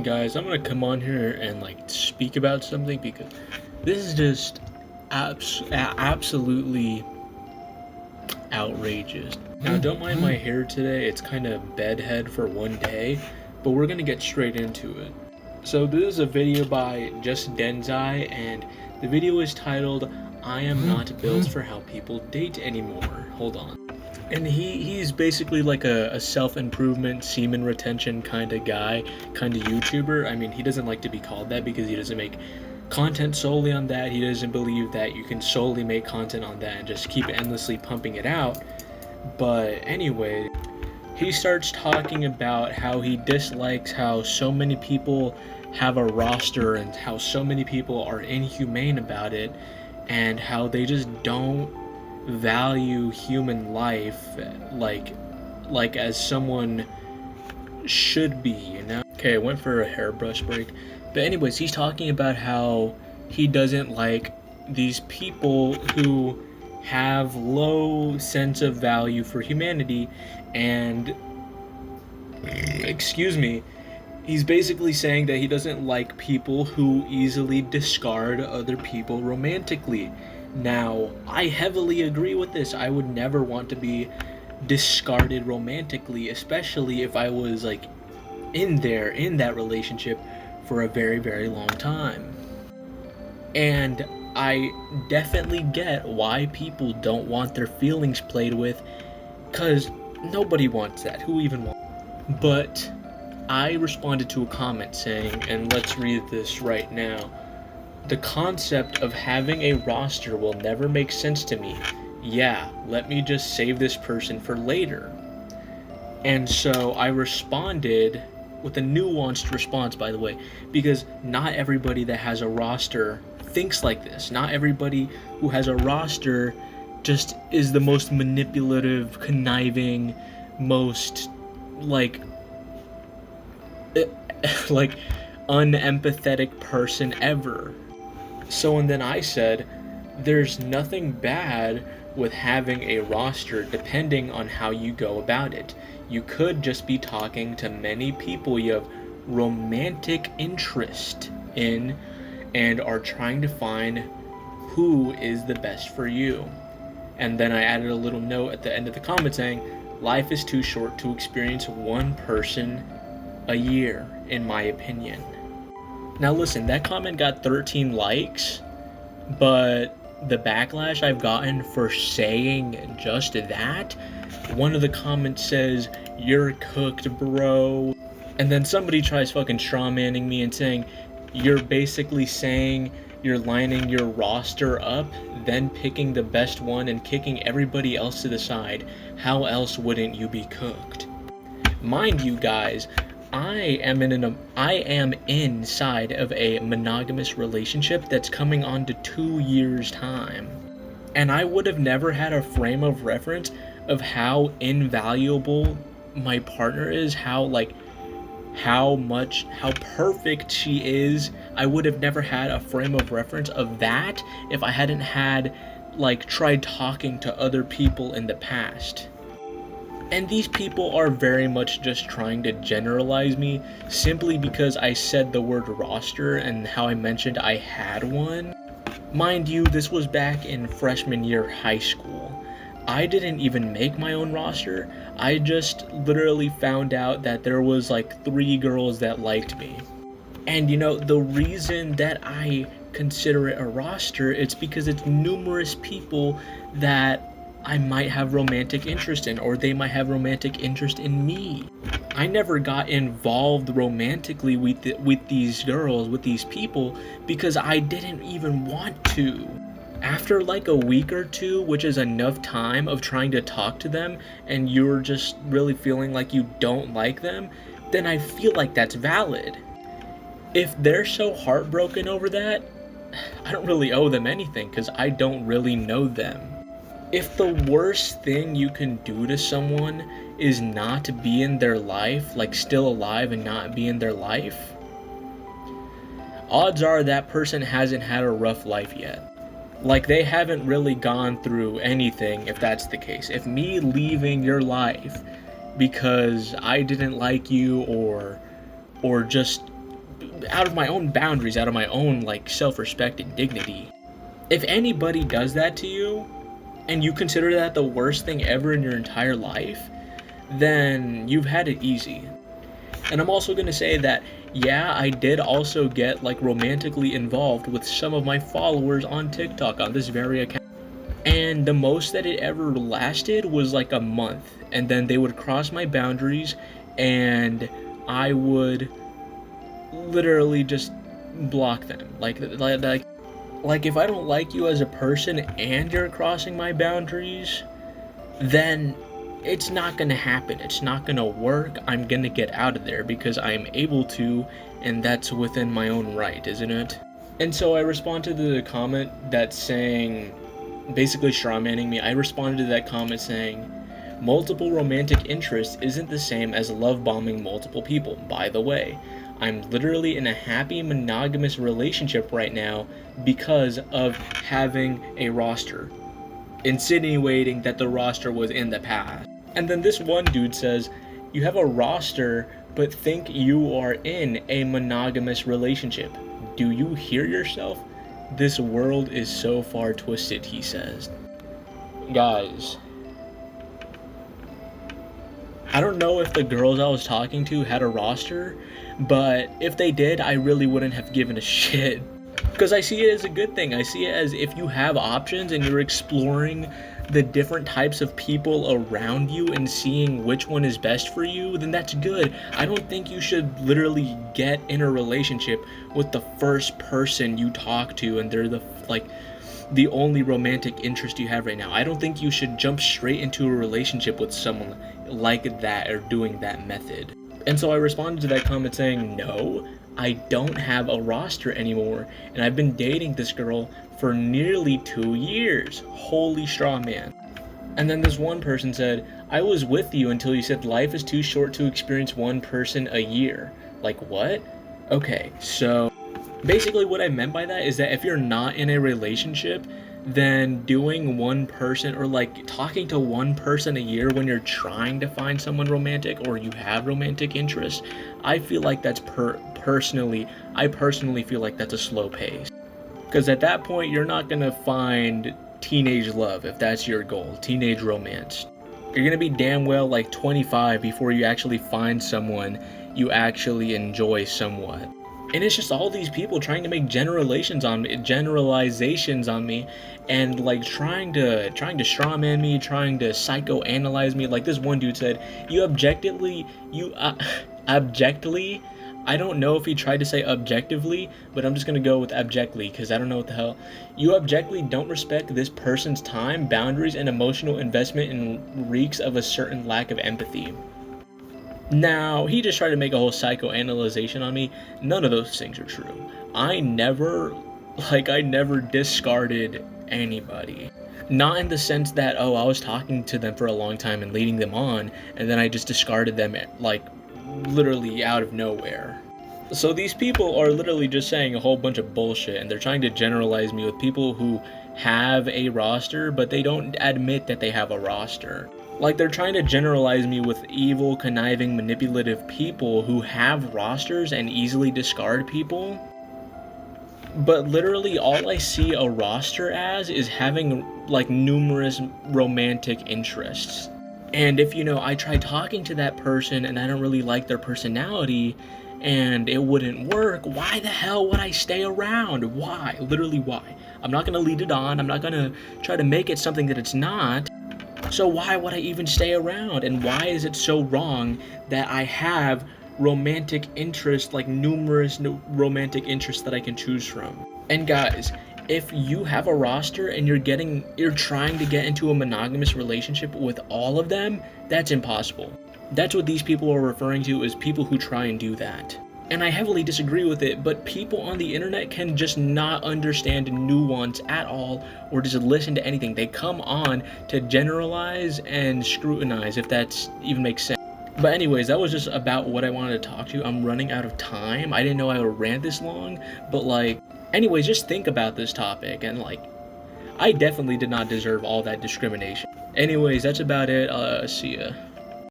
Guys, I'm gonna come on here and speak about something because this is just absolutely outrageous. Now, don't mind my hair today, it's kind of bedhead for one day, but we're gonna get straight into it. So this is a video by doesnt, and the video is titled, "I am not built for how people date anymore." Hold on. And he's basically like a self-improvement, semen retention kind of guy, kind of YouTuber. I mean, he doesn't like to be called that because he doesn't make content solely on that. He doesn't believe that you can solely make content on that and just keep endlessly pumping it out. But anyway, he starts talking about how he dislikes how so many people have a roster and how so many people are inhumane about it, and how they just don't value human life like as someone should be, you know? Okay, I went for a hairbrush break. But anyways, he's talking about how he doesn't like these people who have low sense of value for humanity, and excuse me, he's basically saying that he doesn't like people who easily discard other people romantically. Now, I heavily agree with this. I would never want to be discarded romantically, especially if I was in that relationship for a very, very long time. And I definitely get why people don't want their feelings played with, because nobody wants that. Who even wants? But I responded to a comment saying, and let's read this right now: "The concept of having a roster will never make sense to me. Yeah, let me just save this person for later." And so I responded with a nuanced response, by the way, because not everybody that has a roster thinks like this. Not everybody who has a roster just is the most manipulative, conniving, most unempathetic person ever. So, and then I said, there's nothing bad with having a roster depending on how you go about it. You could just be talking to many people you have romantic interest in and are trying to find who is the best for you. And then I added a little note at the end of the comment saying, life is too short to experience one person a year, in my opinion. Now listen, that comment got 13 likes, but the backlash I've gotten for saying just that, one of the comments says, "You're cooked, bro." And then somebody tries fucking strawmanning me and saying, "You're basically saying you're lining your roster up, then picking the best one and kicking everybody else to the side. How else wouldn't you be cooked?" Mind you guys, I am inside of a monogamous relationship that's coming on to 2 years' time. And I would have never had a frame of reference of how invaluable my partner is, how perfect she is. I would have never had a frame of reference of that if I hadn't had tried talking to other people in the past. And these people are very much just trying to generalize me simply because I said the word roster and how I mentioned I had one. Mind you, this was back in freshman year high school. I didn't even make my own roster. I just literally found out that there was 3 girls that liked me. And the reason that I consider it a roster, it's because it's numerous people that I might have romantic interest in, or they might have romantic interest in me. I never got involved romantically with these girls, with these people, because I didn't even want to. After a week or two, which is enough time of trying to talk to them, and you're just really feeling like you don't like them, then I feel like that's valid. If they're so heartbroken over that, I don't really owe them anything because I don't really know them. If the worst thing you can do to someone is not to be in their life, still alive and not be in their life, odds are that person hasn't had a rough life yet. They haven't really gone through anything if that's the case. If me leaving your life because I didn't like you or just out of my own boundaries, out of my own like self-respect and dignity. If anybody does that to you and you consider that the worst thing ever in your entire life, then you've had it easy. And I'm also going to say that, yeah, I did also get like romantically involved with some of my followers on TikTok on this very account. And the most that it ever lasted was like a month. And then they would cross my boundaries and I would literally just block them. Like if I don't like you as a person and you're crossing my boundaries, then it's not gonna happen. It's not gonna work. I'm gonna get out of there because I'm able to, and that's within my own right, isn't it? And so I responded to the comment that's saying, basically strawmanning me. I responded to that comment saying, multiple romantic interests isn't the same as love bombing multiple people. By the way, I'm literally in a happy monogamous relationship right now because of having a roster, insinuating that the roster was in the past. And then this one dude says, you have a roster but think you are in a monogamous relationship. Do you hear yourself? This world is so far twisted, he says. Guys, I don't know if the girls I was talking to had a roster, but if they did, I really wouldn't have given a shit. Because I see it as a good thing. I see it as if you have options and you're exploring the different types of people around you and seeing which one is best for you, then that's good. I don't think you should literally get in a relationship with the first person you talk to and they're the only romantic interest you have right now. I don't think you should jump straight into a relationship with someone like that or doing that method. And so I responded to that comment saying, no, I don't have a roster anymore, and I've been dating this girl for nearly 2 years. Holy straw man. And then this one person said, I was with you until you said life is too short to experience one person a year. Like what? Okay, so basically what I meant by that is that if you're not in a relationship, then doing one person or like talking to one person a year when you're trying to find someone romantic or you have romantic interest, I feel like that's personally feel like that's a slow pace. Because at that point, you're not going to find teenage love if that's your goal, teenage romance. You're going to be damn well like 25 before you actually find someone you actually enjoy somewhat. And it's just all these people trying to make generalizations on me and like trying to strawman me, trying to psychoanalyze me. Like this one dude said, objectively, I don't know if he tried to say objectively, but I'm just going to go with abjectly because I don't know what the hell. You objectively don't respect this person's time, boundaries, and emotional investment and reeks of a certain lack of empathy. Now, he just tried to make a whole psychoanalyzation on me. None of those things are true. I never discarded anybody. Not in the sense that, I was talking to them for a long time and leading them on, and then I just discarded them, like, literally out of nowhere. So these people are literally just saying a whole bunch of bullshit, and they're trying to generalize me with people who have a roster, but they don't admit that they have a roster. Like, they're trying to generalize me with evil, conniving, manipulative people who have rosters and easily discard people. But literally all I see a roster as is having, like, numerous romantic interests. And if, I try talking to that person and I don't really like their personality and it wouldn't work, why the hell would I stay around? Why? Literally why? I'm not going to lead it on. I'm not going to try to make it something that it's not. So why would I even stay around? And why is it so wrong that I have romantic interests, like numerous romantic interests that I can choose from? And guys, if you have a roster and you're trying to get into a monogamous relationship with all of them, that's impossible. That's what these people are referring to as people who try and do that. And I heavily disagree with it, but people on the internet can just not understand nuance at all or just listen to anything. They come on to generalize and scrutinize, if that even makes sense. But anyways, that was just about what I wanted to talk to you. I'm running out of time. I didn't know I would rant this long, but anyways, just think about this topic, and I definitely did not deserve all that discrimination. Anyways, that's about it. See ya.